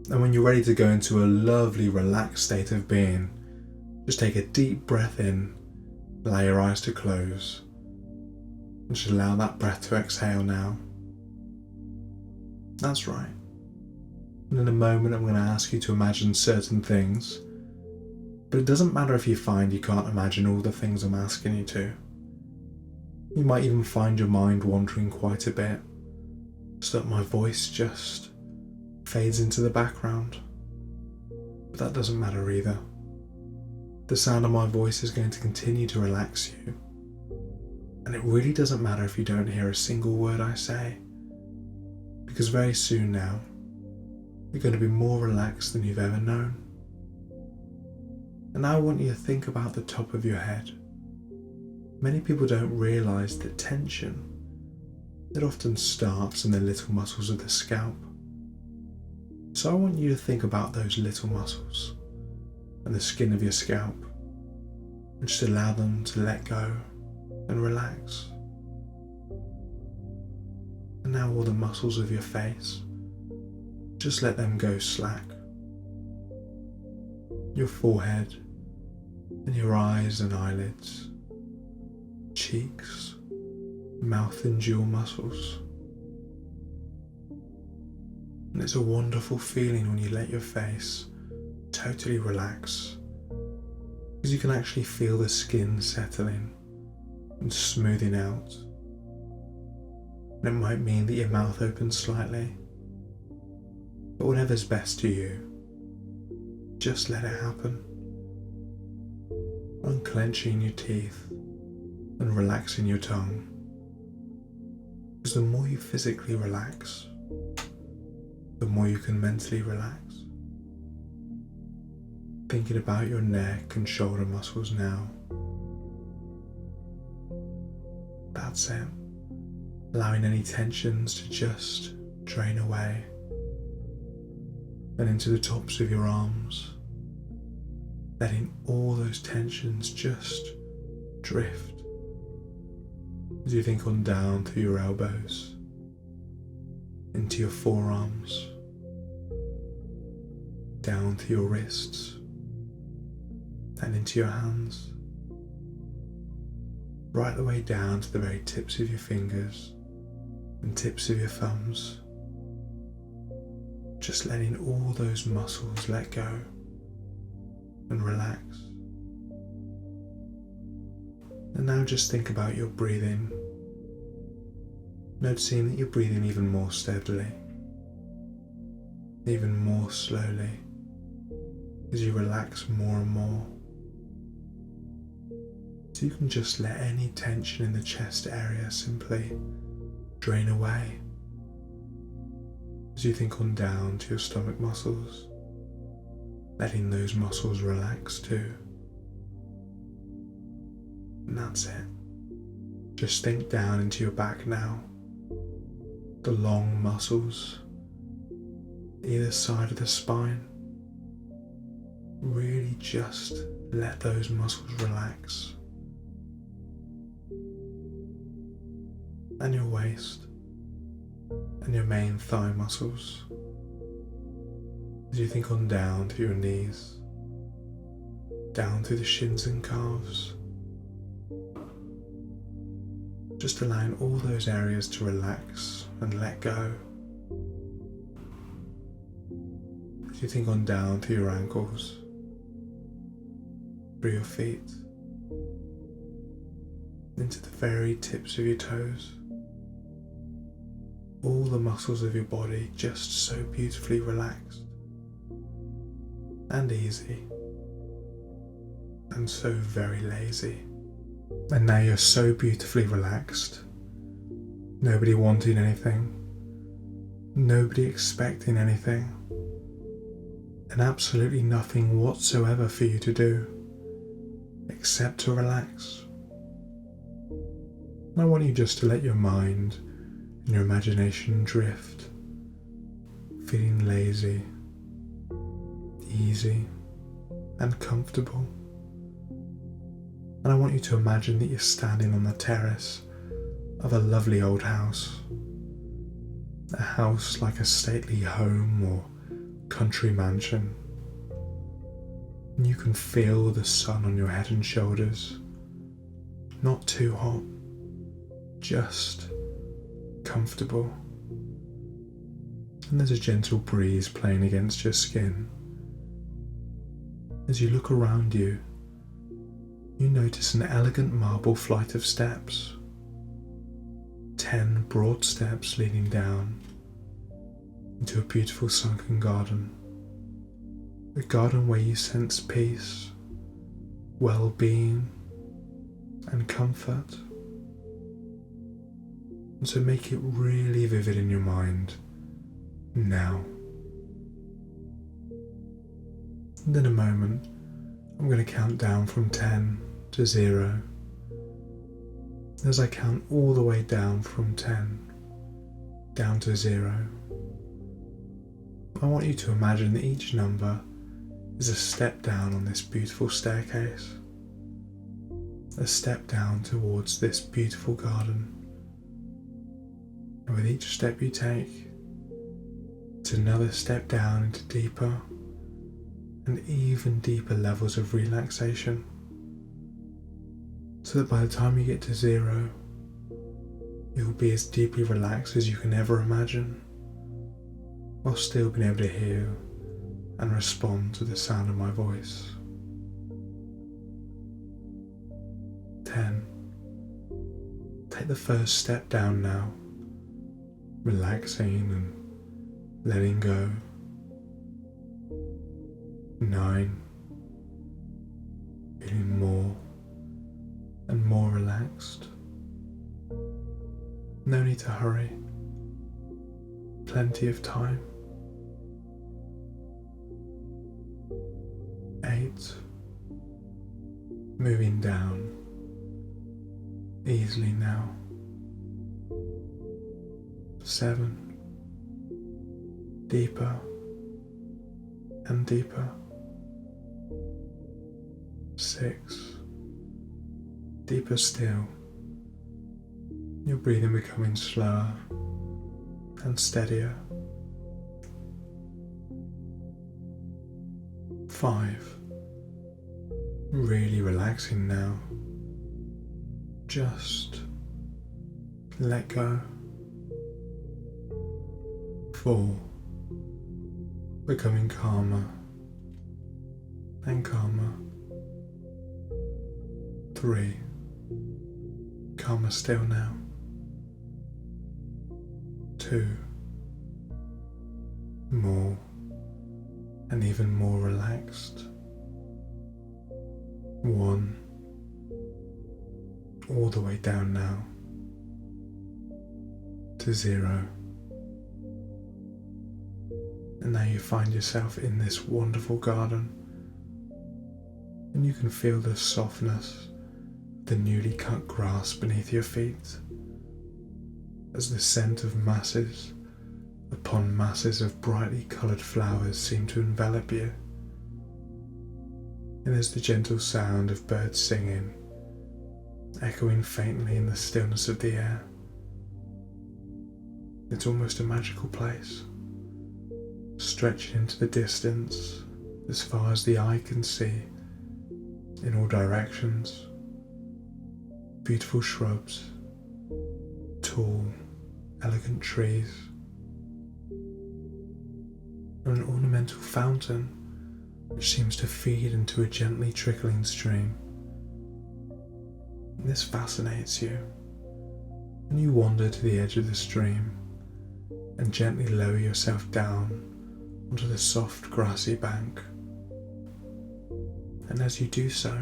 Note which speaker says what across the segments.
Speaker 1: And when you're ready to go into a lovely relaxed state of being, just take a deep breath in, allow your eyes to close, and just allow that breath to exhale now. That's right. And in a moment I'm going to ask you to imagine certain things, but it doesn't matter if you find you can't imagine all the things I'm asking you to. You might even find your mind wandering quite a bit, so that my voice just fades into the background. But that doesn't matter either. The sound of my voice is going to continue to relax you, and it really doesn't matter if you don't hear a single word I say, because very soon now, you're going to be more relaxed than you've ever known. And now I want you to think about the top of your head. Many people don't realise that tension, it often starts in the little muscles of the scalp. So I want you to think about those little muscles and the skin of your scalp, and just allow them to let go and relax. And now all the muscles of your face, just let them go slack. Your forehead and your eyes and eyelids, cheeks, mouth and jaw muscles. And it's a wonderful feeling when you let your face totally relax, because you can actually feel the skin settling and smoothing out. And it might mean that your mouth opens slightly, but whatever's best to you, just let it happen. Unclenching your teeth and relaxing your tongue, because the more you physically relax, the more you can mentally relax. Thinking about your neck and shoulder muscles now. That's it. Allowing any tensions to just drain away. And into the tops of your arms. Letting all those tensions just drift. As you think on down through your elbows, into your forearms, down to your wrists, and into your hands, right the way down to the very tips of your fingers and tips of your thumbs. Just letting all those muscles let go and relax. And now just think about your breathing, noticing that you're breathing even more steadily, even more slowly, as you relax more and more. So you can just let any tension in the chest area simply drain away. As you think on down to your stomach muscles, letting those muscles relax too. And that's it. Just think down into your back now. The long muscles, either side of the spine. Really just let those muscles relax. And your waist and your main thigh muscles. As you think on down to your knees, down through the shins and calves. Just allowing all those areas to relax and let go. As you think on down to your ankles, through your feet, into the very tips of your toes. All the muscles of your body just so beautifully relaxed and easy and so very lazy. And now you're so beautifully relaxed, nobody wanting anything, nobody expecting anything, and absolutely nothing whatsoever for you to do except to relax. And I want you just to let your mind and your imagination drift, feeling lazy, easy, and comfortable. And I want you to imagine that you're standing on the terrace of a lovely old house. A house like a stately home or country mansion. And you can feel the sun on your head and shoulders. Not too hot, just comfortable. And there's a gentle breeze playing against your skin. As you look around you, you notice an elegant marble flight of steps. 10 broad steps leading down into a beautiful sunken garden. A garden where you sense peace, well-being, and comfort. And so make it really vivid in your mind now. And in a moment, I'm going to count down from 10 to 0. As I count all the way down from 10 down to 0, I want you to imagine that each number is a step down on this beautiful staircase, a step down towards this beautiful garden. And with each step you take, it's another step down into deeper and even deeper levels of relaxation, so that by the time you get to 0, you'll be as deeply relaxed as you can ever imagine, while still being able to hear and respond to the sound of my voice. 10. Take the first step down now, relaxing and letting go. 9. Feeling more and more relaxed. No need to hurry. Plenty of time. 8. Moving down easily now. 7. Deeper and deeper. 6. Deeper still. Your breathing becoming slower and steadier. 5. Really relaxing now. Just let go. 4. Becoming calmer and calmer. 3. Calmer still now. 2. More and even more relaxed. 1. All the way down now to 0. And now you find yourself in this wonderful garden, and you can feel the softness of the newly cut grass beneath your feet, as the scent of masses upon masses of brightly coloured flowers seem to envelop you. And as the gentle sound of birds singing, echoing faintly in the stillness of the air. It's almost a magical place, stretching into the distance as far as the eye can see, in all directions. Beautiful shrubs, tall, elegant trees, and an ornamental fountain which seems to feed into a gently trickling stream. And this fascinates you, and you wander to the edge of the stream and gently lower yourself down onto the soft grassy bank. And as you do so,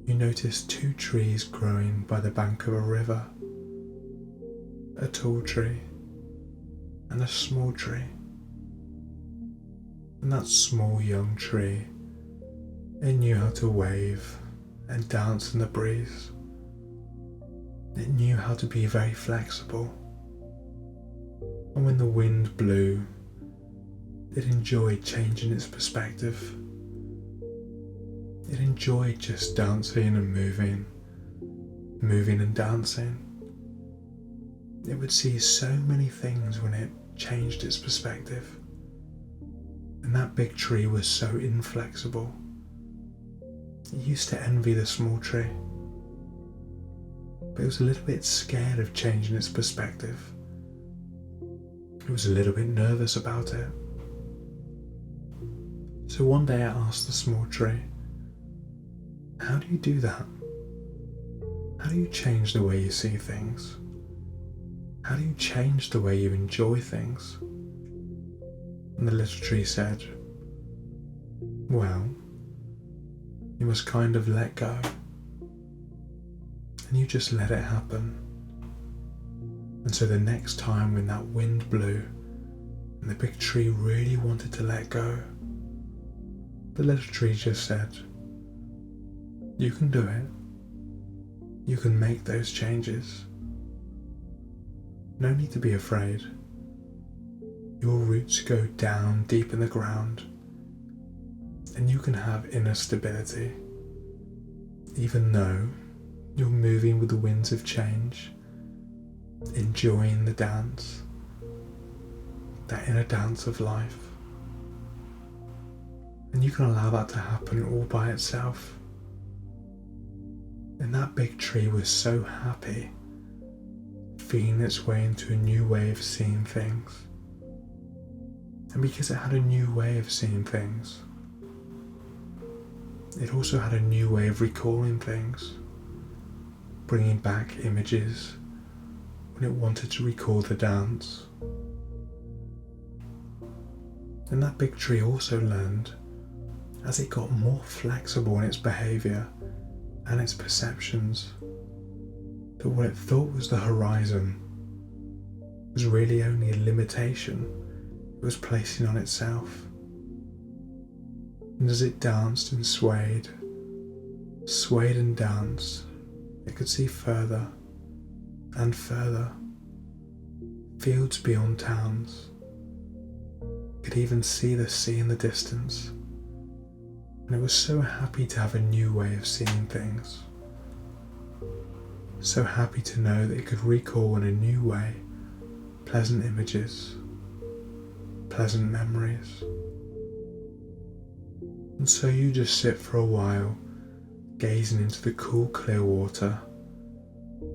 Speaker 1: you notice 2 trees growing by the bank of a river, a tall tree and a small tree. And that small young tree, it knew how to wave and dance in the breeze. It knew how to be very flexible. And when the wind blew, it enjoyed changing its perspective. It enjoyed just dancing and moving and dancing. It would see so many things when it changed its perspective. And that big tree was so inflexible. It used to envy the small tree, but it was a little bit scared of changing its perspective. It was a little bit nervous about it. So one day I asked the small tree, how do you do that? How do you change the way you see things? How do you change the way you enjoy things? And the little tree said, well, you must kind of let go. And you just let it happen. And so the next time when that wind blew and the big tree really wanted to let go, the little tree just said, you can do it. You can make those changes. No need to be afraid. Your roots go down deep in the ground, and you can have inner stability, even though you're moving with the winds of change, enjoying the dance, that inner dance of life. And you can allow that to happen all by itself. And that big tree was so happy, feeling its way into a new way of seeing things. And because it had a new way of seeing things, it also had a new way of recalling things, bringing back images when it wanted to recall the dance. And that big tree also learned, as it got more flexible in its behaviour and its perceptions, that what it thought was the horizon was really only a limitation it was placing on itself. And as it danced and swayed and danced, it could see further and further, fields beyond towns. It could even see the sea in the distance. And it was so happy to have a new way of seeing things. So happy to know that it could recall in a new way pleasant images, pleasant memories. And so you just sit for a while, gazing into the cool, clear water,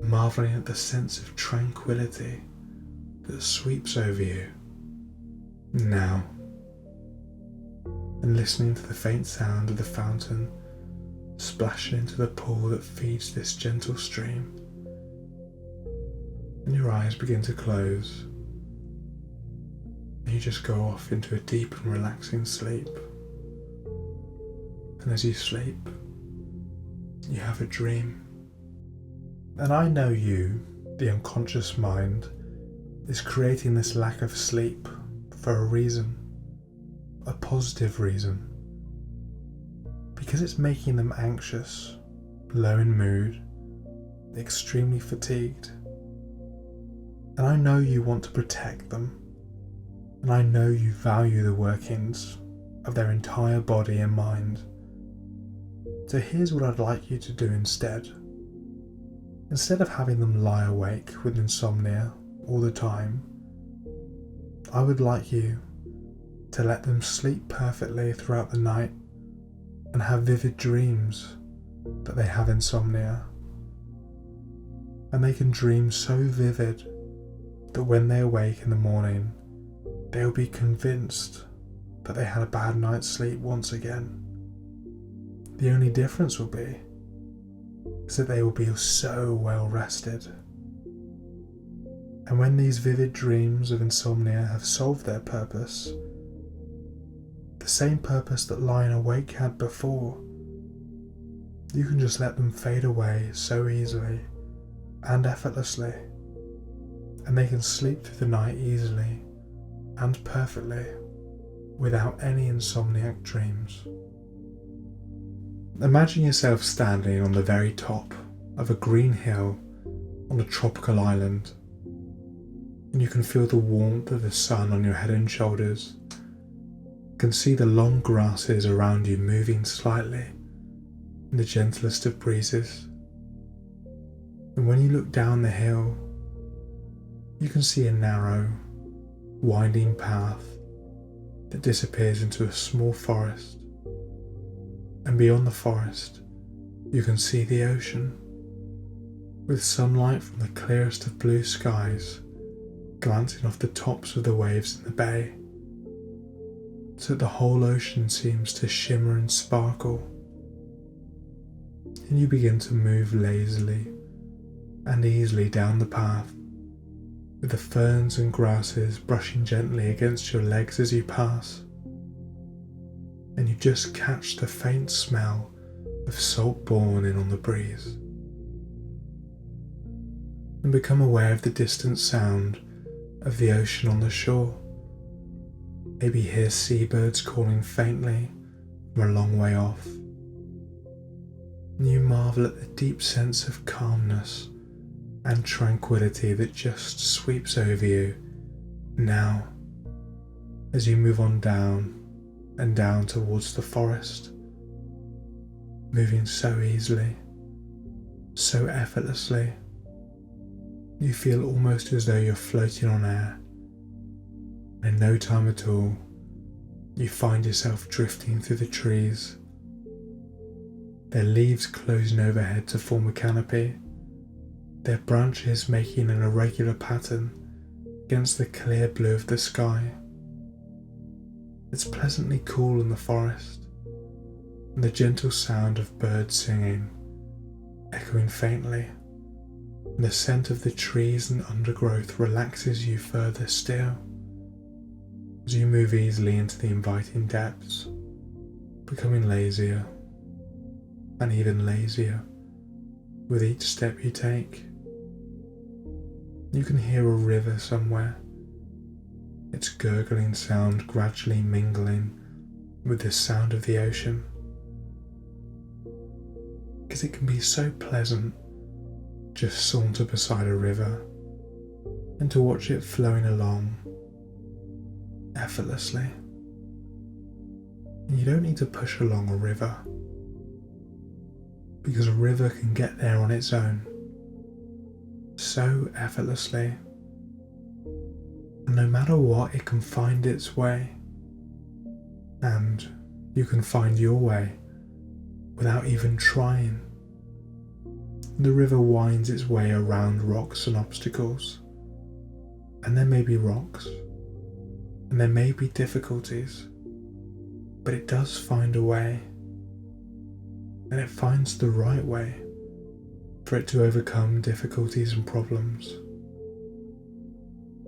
Speaker 1: marvelling at the sense of tranquility that sweeps over you now, and listening to the faint sound of the fountain splashing into the pool that feeds this gentle stream. And your eyes begin to close, and you just go off into a deep and relaxing sleep. And as you sleep, you have a dream. And I know you, the unconscious mind, is creating this lack of sleep for a reason, a positive reason, because it's making them anxious, low in mood, extremely fatigued. And I know you want to protect them, and I know you value the workings of their entire body and mind. So here's what I'd like you to do instead. Instead of having them lie awake with insomnia all the time, I would like you to let them sleep perfectly throughout the night and have vivid dreams that they have insomnia. And they can dream so vivid that when they awake in the morning, they'll be convinced that they had a bad night's sleep once again. The only difference will be is that they will be so well rested. And when these vivid dreams of insomnia have solved their purpose, the same purpose that lying awake had before, you can just let them fade away so easily and effortlessly, and they can sleep through the night easily and perfectly without any insomniac dreams. Imagine yourself standing on the very top of a green hill on a tropical island, and you can feel the warmth of the sun on your head and shoulders. You can see the long grasses around you moving slightly in the gentlest of breezes. And when you look down the hill, you can see a narrow, winding path that disappears into a small forest, and beyond the forest you can see the ocean, with sunlight from the clearest of blue skies glancing off the tops of the waves in the bay, so that the whole ocean seems to shimmer and sparkle. And you begin to move lazily and easily down the path, with the ferns and grasses brushing gently against your legs as you pass, and you just catch the faint smell of salt borne in on the breeze, and become aware of the distant sound of the ocean on the shore. Maybe hear seabirds calling faintly from a long way off, and you marvel at the deep sense of calmness and tranquility that just sweeps over you now as you move on down and down towards the forest, moving so easily, so effortlessly. You feel almost as though you're floating on air. In no time at all, you find yourself drifting through the trees, their leaves closing overhead to form a canopy, their branches making an irregular pattern against the clear blue of the sky. It's pleasantly cool in the forest, and the gentle sound of birds singing, echoing faintly, and the scent of the trees and undergrowth relaxes you further still, as you move easily into the inviting depths, becoming lazier and even lazier with each step you take. You can hear a river somewhere, its gurgling sound gradually mingling with the sound of the ocean, because it can be so pleasant just saunter beside a river and to watch it flowing along effortlessly. And you don't need to push along a river, because a river can get there on its own so effortlessly, and no matter what, it can find its way, and you can find your way without even trying. The river winds its way around rocks and obstacles, and there may be rocks, and there may be difficulties, but it does find a way, and it finds the right way for it to overcome difficulties and problems.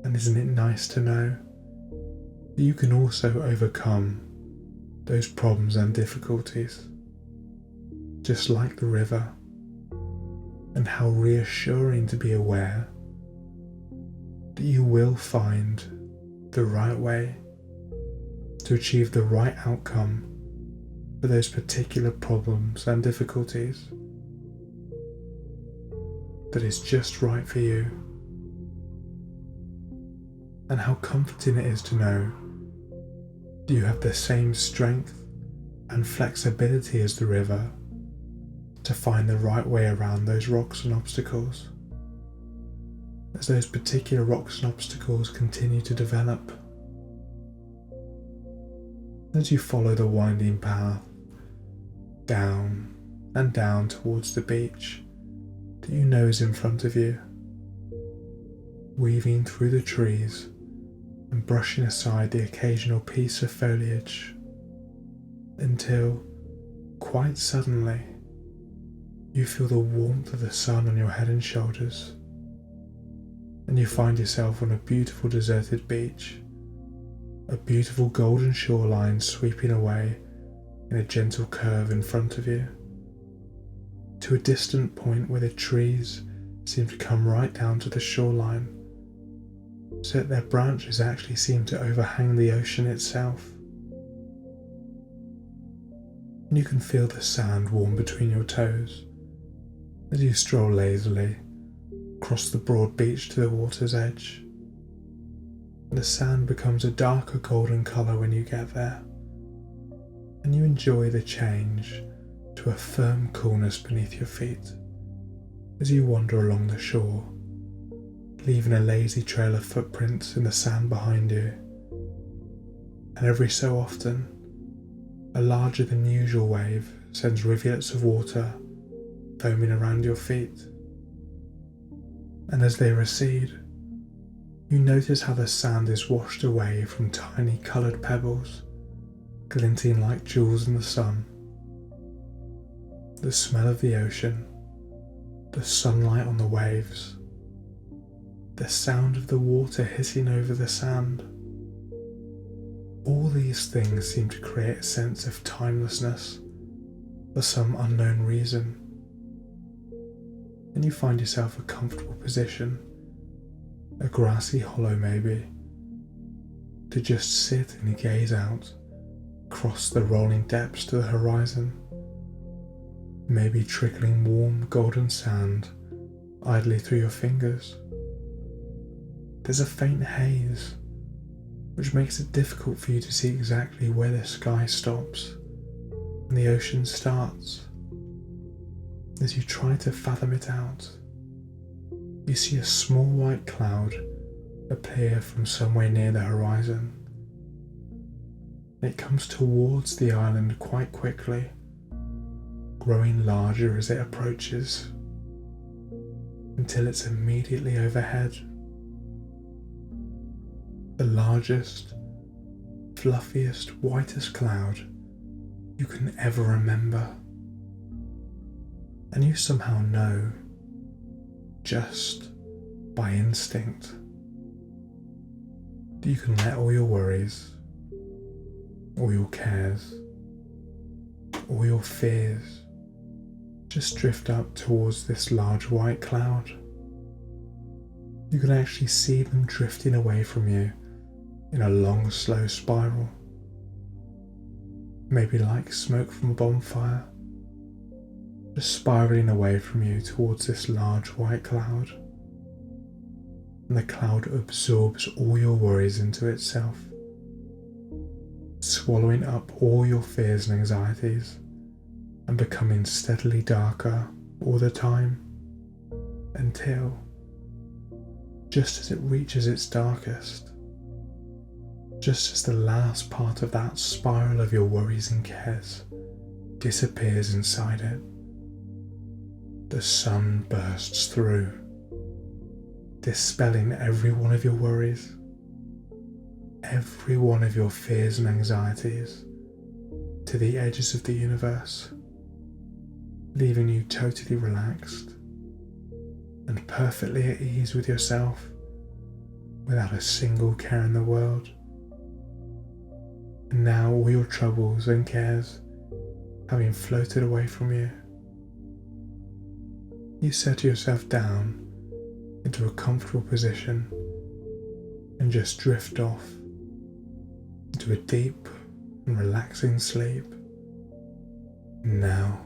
Speaker 1: And isn't it nice to know that you can also overcome those problems and difficulties, just like the river? And how reassuring to be aware that you will find the right way to achieve the right outcome for those particular problems and difficulties that is just right for you. And how comforting it is to know that you have the same strength and flexibility as the river to find the right way around those rocks and obstacles, as those particular rocks and obstacles continue to develop. As you follow the winding path down and down towards the beach that you know is in front of you, weaving through the trees and brushing aside the occasional piece of foliage, until, quite suddenly, you feel the warmth of the sun on your head and shoulders, and you find yourself on a beautiful deserted beach, a beautiful golden shoreline sweeping away in a gentle curve in front of you, to a distant point where the trees seem to come right down to the shoreline, so that their branches actually seem to overhang the ocean itself. And you can feel the sand warm between your toes as you stroll lazily across the broad beach to the water's edge. And the sand becomes a darker golden colour when you get there, and you enjoy the change to a firm coolness beneath your feet as you wander along the shore, leaving a lazy trail of footprints in the sand behind you. and every so often, a larger than usual wave sends rivulets of water foaming around your feet. And as they recede, you notice how the sand is washed away from tiny coloured pebbles, glinting like jewels in the sun. The smell of the ocean, the sunlight on the waves, the sound of the water hissing over the sand. All these things seem to create a sense of timelessness for some unknown reason. And you find yourself a comfortable position, a grassy hollow maybe, to just sit and gaze out across the rolling depths to the horizon, maybe trickling warm golden sand idly through your fingers. There's a faint haze, which makes it difficult for you to see exactly where the sky stops and the ocean starts. As you try to fathom it out, you see a small white cloud appear from somewhere near the horizon. It comes towards the island quite quickly, growing larger as it approaches, until it's immediately overhead. The largest, fluffiest, whitest cloud you can ever remember. And you somehow know, just by instinct, that you can let all your worries, all your cares, all your fears just drift up towards this large white cloud. You can actually see them drifting away from you in a long, slow spiral, maybe like smoke from a bonfire, just spiraling away from you towards this large white cloud. And the cloud absorbs all your worries into itself, swallowing up all your fears and anxieties and becoming steadily darker all the time until, just as it reaches its darkest, just as the last part of that spiral of your worries and cares disappears inside it, the sun bursts through, dispelling every one of your worries, every one of your fears and anxieties to the edges of the universe, leaving you totally relaxed and perfectly at ease with yourself, without a single care in the world. And now all your troubles and cares having floated away from you, you settle yourself down into a comfortable position and just drift off into a deep and relaxing sleep. Now